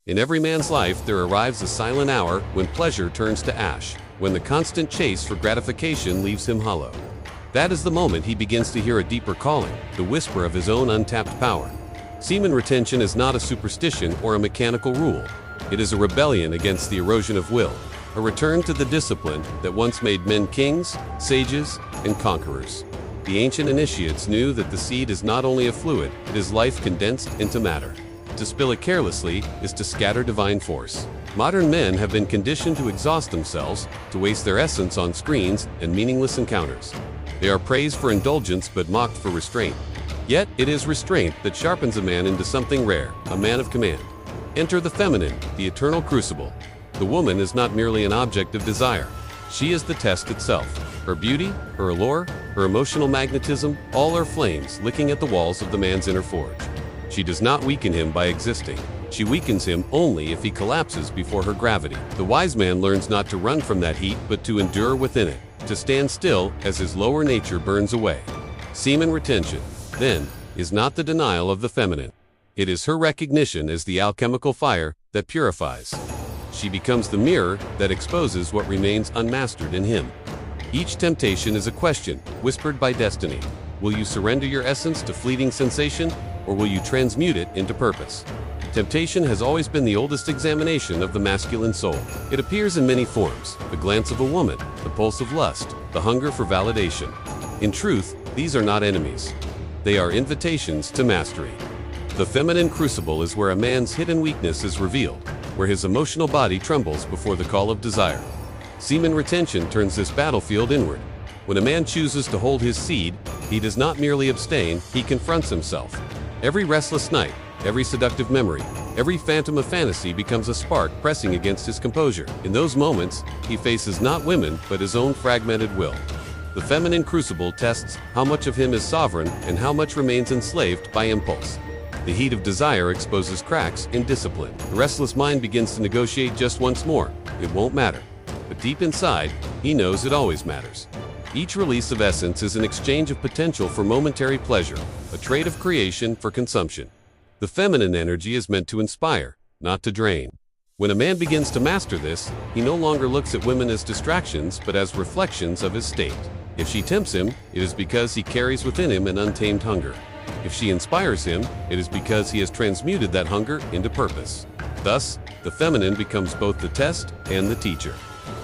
In every man's life, there arrives a silent hour when pleasure turns to ash, when the constant chase for gratification leaves him hollow. That is the moment he begins to hear a deeper calling, the whisper of his own untapped power. Semen retention is not a superstition or a mechanical rule. It is a rebellion against the erosion of will, a return to the discipline that once made men kings, sages, and conquerors. The ancient initiates knew that the seed is not only a fluid, it is life condensed into matter. To spill it carelessly is to scatter divine force. Modern men have been conditioned to exhaust themselves, to waste their essence on screens and meaningless encounters. They are praised for indulgence but mocked for restraint. Yet, it is restraint that sharpens a man into something rare, a man of command. Enter the feminine, the eternal crucible. The woman is not merely an object of desire. She is the test itself. Her beauty, her allure, her emotional magnetism, all are flames licking at the walls of the man's inner forge. She does not weaken him by existing. She weakens him only if he collapses before her gravity. The wise man learns not to run from that heat but to endure within it, to stand still as his lower nature burns away. Semen retention, then, is not the denial of the feminine. It is her recognition as the alchemical fire that purifies. She becomes the mirror that exposes what remains unmastered in him. Each temptation is a question, whispered by destiny. Will you surrender your essence to fleeting sensation, or will you transmute it into purpose? Temptation has always been the oldest examination of the masculine soul. It appears in many forms: the glance of a woman, the pulse of lust, the hunger for validation. In truth, these are not enemies. They are invitations to mastery. The feminine crucible is where a man's hidden weakness is revealed, where his emotional body trembles before the call of desire. Semen retention turns this battlefield inward. When a man chooses to hold his seed, he does not merely abstain, he confronts himself. Every restless night, every seductive memory, every phantom of fantasy becomes a spark pressing against his composure. In those moments, he faces not women, but his own fragmented will. The feminine crucible tests how much of him is sovereign and how much remains enslaved by impulse. The heat of desire exposes cracks in discipline. The restless mind begins to negotiate just once more. It won't matter. But deep inside, he knows it always matters. Each release of essence is an exchange of potential for momentary pleasure, a trade of creation for consumption. The feminine energy is meant to inspire, not to drain. When a man begins to master this, he no longer looks at women as distractions but as reflections of his state. If she tempts him, it is because he carries within him an untamed hunger. If she inspires him, it is because he has transmuted that hunger into purpose. Thus, the feminine becomes both the test and the teacher.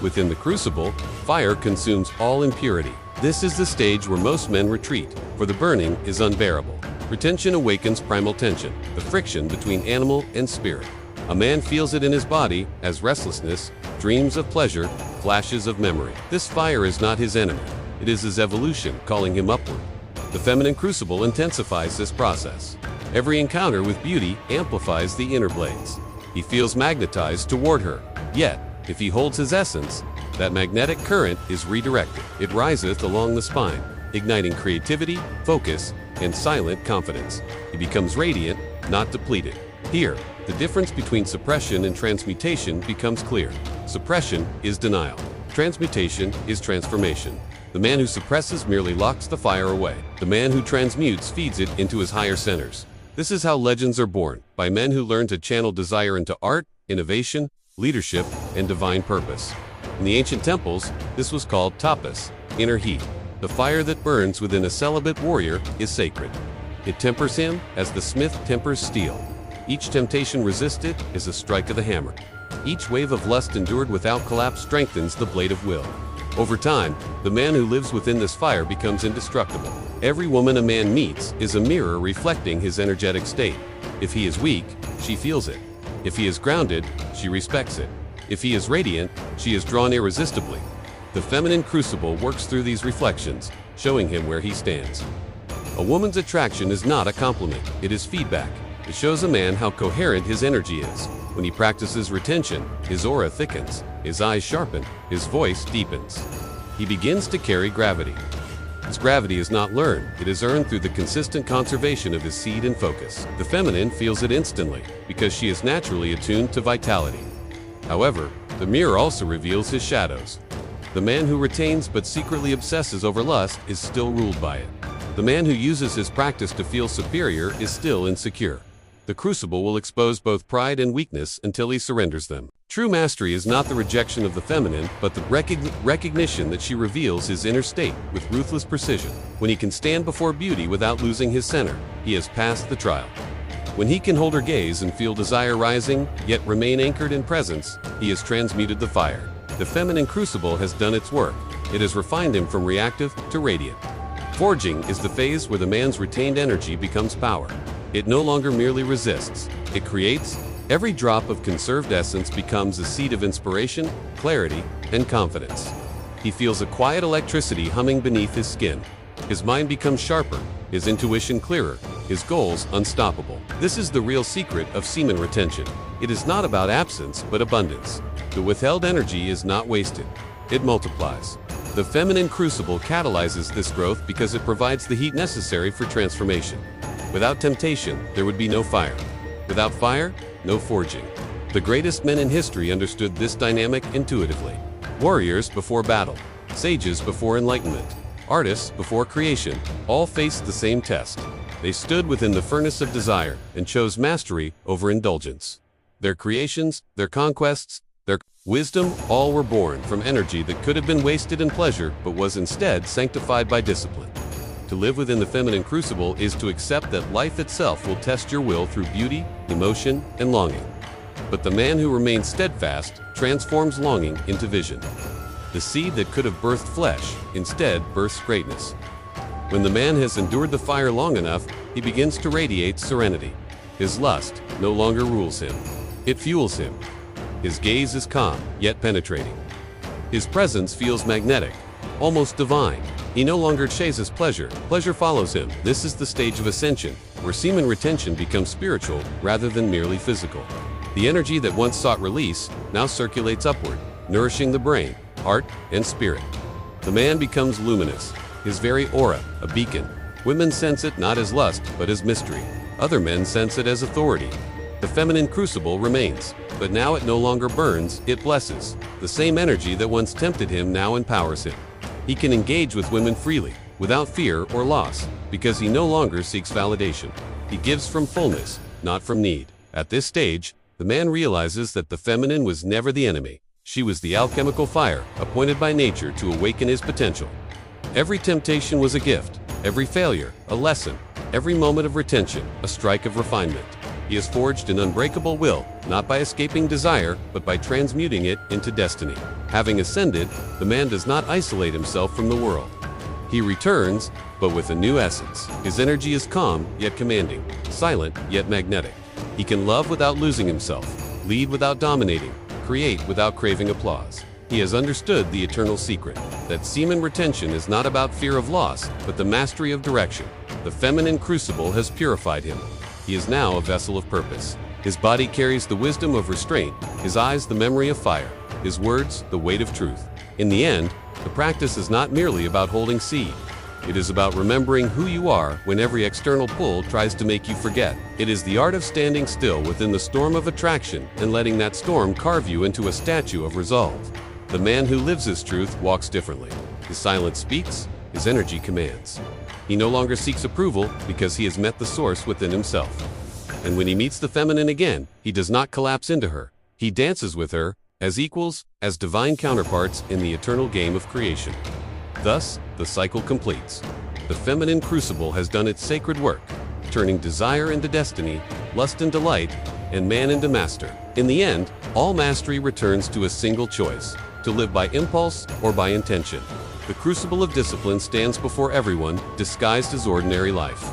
Within the crucible, fire consumes all impurity. This is the stage where most men retreat, for the burning is unbearable. Retention awakens primal tension, the friction between animal and spirit. A man feels it in his body as restlessness, dreams of pleasure, flashes of memory. This fire is not his enemy. It is his evolution calling him upward. The feminine crucible intensifies this process. Every encounter with beauty amplifies the inner blaze. He feels magnetized toward her. Yet, if he holds his essence, that magnetic current is redirected. It riseth along the spine, igniting creativity, focus, and silent confidence. He becomes radiant, not depleted. Here, the difference between suppression and transmutation becomes clear. Suppression is denial. Transmutation is transformation. The man who suppresses merely locks the fire away. The man who transmutes feeds it into his higher centers. This is how legends are born, by men who learn to channel desire into art, innovation, leadership, and divine purpose. In the ancient temples, this was called tapas, inner heat. The fire that burns within a celibate warrior is sacred. It tempers him as the smith tempers steel. Each temptation resisted is a strike of the hammer. Each wave of lust endured without collapse strengthens the blade of will. Over time, the man who lives within this fire becomes indestructible. Every woman a man meets is a mirror reflecting his energetic state. If he is weak, she feels it. If he is grounded, she respects it. If he is radiant, she is drawn irresistibly. The feminine crucible works through these reflections, showing him where he stands. A woman's attraction is not a compliment, it is feedback. It shows a man how coherent his energy is. When he practices retention, his aura thickens, his eyes sharpen, his voice deepens. He begins to carry gravity. His gravity is not learned, it is earned through the consistent conservation of his seed and focus. The feminine feels it instantly, because she is naturally attuned to vitality. However, the mirror also reveals his shadows. The man who retains but secretly obsesses over lust is still ruled by it. The man who uses his practice to feel superior is still insecure. The crucible will expose both pride and weakness until he surrenders them. True mastery is not the rejection of the feminine, but the recognition that she reveals his inner state with ruthless precision. When he can stand before beauty without losing his center, he has passed the trial. When he can hold her gaze and feel desire rising, yet remain anchored in presence, he has transmuted the fire. The feminine crucible has done its work. It has refined him from reactive to radiant. Forging is the phase where the man's retained energy becomes power. It no longer merely resists, it creates. Every drop of conserved essence becomes a seed of inspiration, clarity, and confidence. He feels a quiet electricity humming beneath his skin. His mind becomes sharper, his intuition clearer, his goals unstoppable. This is the real secret of semen retention. It is not about absence, but abundance. The withheld energy is not wasted. It multiplies. The feminine crucible catalyzes this growth because it provides the heat necessary for transformation. Without temptation, there would be no fire. Without fire, no forging. The greatest men in history understood this dynamic intuitively. Warriors before battle, sages before enlightenment, artists before creation, all faced the same test. They stood within the furnace of desire and chose mastery over indulgence. Their creations, their conquests, their wisdom, all were born from energy that could have been wasted in pleasure but was instead sanctified by discipline. To live within the feminine crucible is to accept that life itself will test your will through beauty, emotion, and longing. But the man who remains steadfast transforms longing into vision. The seed that could have birthed flesh instead births greatness. When the man has endured the fire long enough, he begins to radiate serenity. His lust no longer rules him. It fuels him. His gaze is calm, yet penetrating. His presence feels magnetic, almost divine. He no longer chases pleasure. Pleasure follows him. This is the stage of ascension, where semen retention becomes spiritual rather than merely physical. The energy that once sought release now circulates upward, nourishing the brain, heart, and spirit. The man becomes luminous, his very aura a beacon. Women sense it not as lust, but as mystery. Other men sense it as authority. The feminine crucible remains, but now it no longer burns, it blesses. The same energy that once tempted him now empowers him. He can engage with women freely, without fear or loss, because he no longer seeks validation. He gives from fullness, not from need. At this stage, the man realizes that the feminine was never the enemy. She was the alchemical fire, appointed by nature to awaken his potential. Every temptation was a gift, every failure, a lesson, every moment of retention, a strike of refinement. He has forged an unbreakable will, not by escaping desire, but by transmuting it into destiny. Having ascended, the man does not isolate himself from the world. He returns, but with a new essence. His energy is calm, yet commanding, silent, yet magnetic. He can love without losing himself, lead without dominating, create without craving applause. He has understood the eternal secret, that semen retention is not about fear of loss, but the mastery of direction. The feminine crucible has purified him. He is now a vessel of purpose. His body carries the wisdom of restraint, his eyes the memory of fire, his words the weight of truth. In the end, the practice is not merely about holding seed. It is about remembering who you are when every external pull tries to make you forget. It is the art of standing still within the storm of attraction and letting that storm carve you into a statue of resolve. The man who lives his truth walks differently. His silence speaks, his energy commands. He no longer seeks approval because he has met the source within himself. And when he meets the feminine again, he does not collapse into her. He dances with her as equals, as divine counterparts in the eternal game of creation. Thus, the cycle completes. The feminine crucible has done its sacred work, turning desire into destiny, lust into light, and man into master. In the end, all mastery returns to a single choice, to live by impulse or by intention. The crucible of discipline stands before everyone, disguised as ordinary life.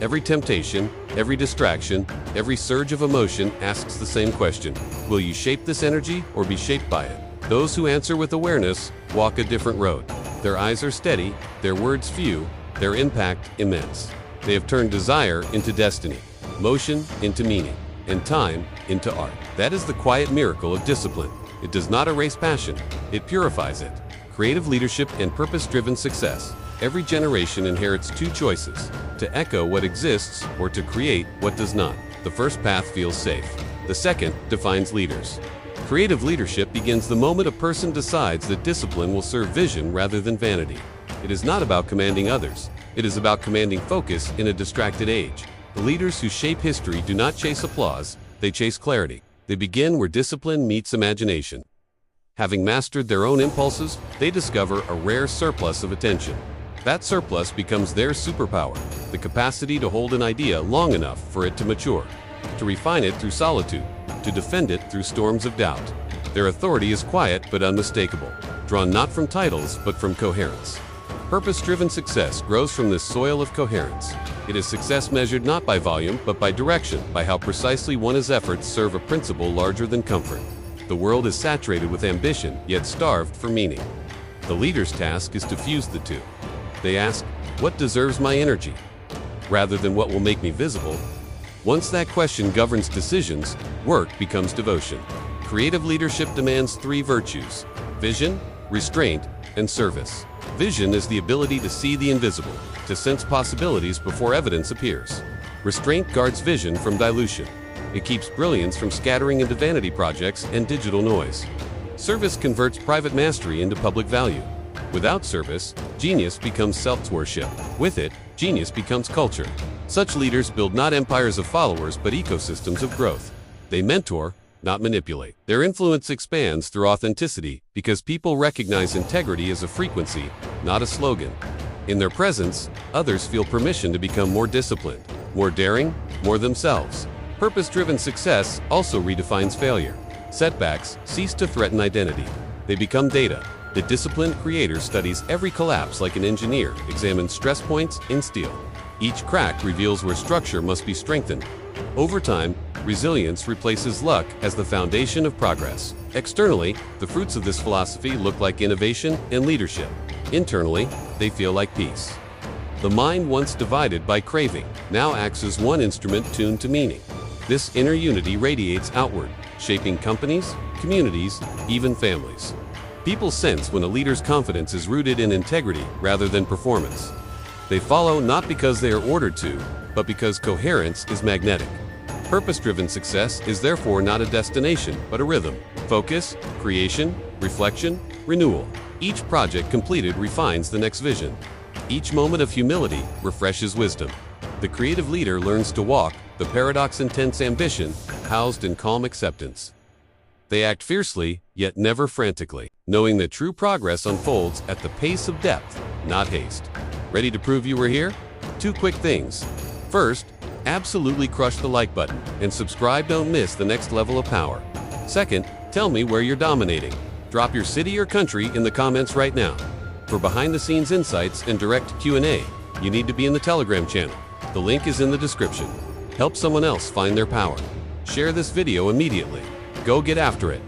Every temptation, every distraction, every surge of emotion asks the same question: will you shape this energy or be shaped by it? Those who answer with awareness walk a different road. Their eyes are steady, their words few, their impact immense. They have turned desire into destiny, motion into meaning, and time into art. That is the quiet miracle of discipline. It does not erase passion, it purifies it. Creative leadership and purpose-driven success. Every generation inherits two choices: to echo what exists or to create what does not. The first path feels safe. The second defines leaders. Creative leadership begins the moment a person decides that discipline will serve vision rather than vanity. It is not about commanding others. It is about commanding focus in a distracted age. The leaders who shape history do not chase applause, they chase clarity. They begin where discipline meets imagination. Having mastered their own impulses, they discover a rare surplus of attention. That surplus becomes their superpower, the capacity to hold an idea long enough for it to mature, to refine it through solitude, to defend it through storms of doubt. Their authority is quiet but unmistakable, drawn not from titles but from coherence. Purpose-driven success grows from this soil of coherence. It is success measured not by volume but by direction, by how precisely one's efforts serve a principle larger than comfort. The world is saturated with ambition, yet starved for meaning. The leader's task is to fuse the two. They ask, what deserves my energy? Rather than what will make me visible. Once that question governs decisions, work becomes devotion. Creative leadership demands three virtues: vision, restraint, and service. Vision is the ability to see the invisible, to sense possibilities before evidence appears. Restraint guards vision from dilution. It keeps brilliance from scattering into vanity projects and digital noise. Service converts private mastery into public value. Without service, genius becomes self-worship. With it, genius becomes culture. Such leaders build not empires of followers but ecosystems of growth. They mentor, not manipulate. Their influence expands through authenticity because people recognize integrity as a frequency, not a slogan. In their presence, others feel permission to become more disciplined, more daring, more themselves. Purpose-driven success also redefines failure. Setbacks cease to threaten identity. They become data. The disciplined creator studies every collapse like an engineer examines stress points in steel. Each crack reveals where structure must be strengthened. Over time, resilience replaces luck as the foundation of progress. Externally, the fruits of this philosophy look like innovation and leadership. Internally, they feel like peace. The mind, once divided by craving, now acts as one instrument tuned to meaning. This inner unity radiates outward, shaping companies, communities, even families. People sense when a leader's confidence is rooted in integrity rather than performance. They follow not because they are ordered to, but because coherence is magnetic. Purpose-driven success is therefore not a destination, but a rhythm. Focus, creation, reflection, renewal. Each project completed refines the next vision. Each moment of humility refreshes wisdom. The creative leader learns to walk the paradox-intense ambition housed in calm acceptance. They act fiercely, yet never frantically, knowing that true progress unfolds at the pace of depth, not haste. Ready to prove you were here? 2 quick things. First, absolutely crush the like button and subscribe. Don't miss the next level of power. Second, tell me where you're dominating. Drop your city or country in the comments right now. For behind-the-scenes insights and direct Q&A, you need to be in the Telegram channel. The link is in the description. Help someone else find their power. Share this video immediately. Go get after it.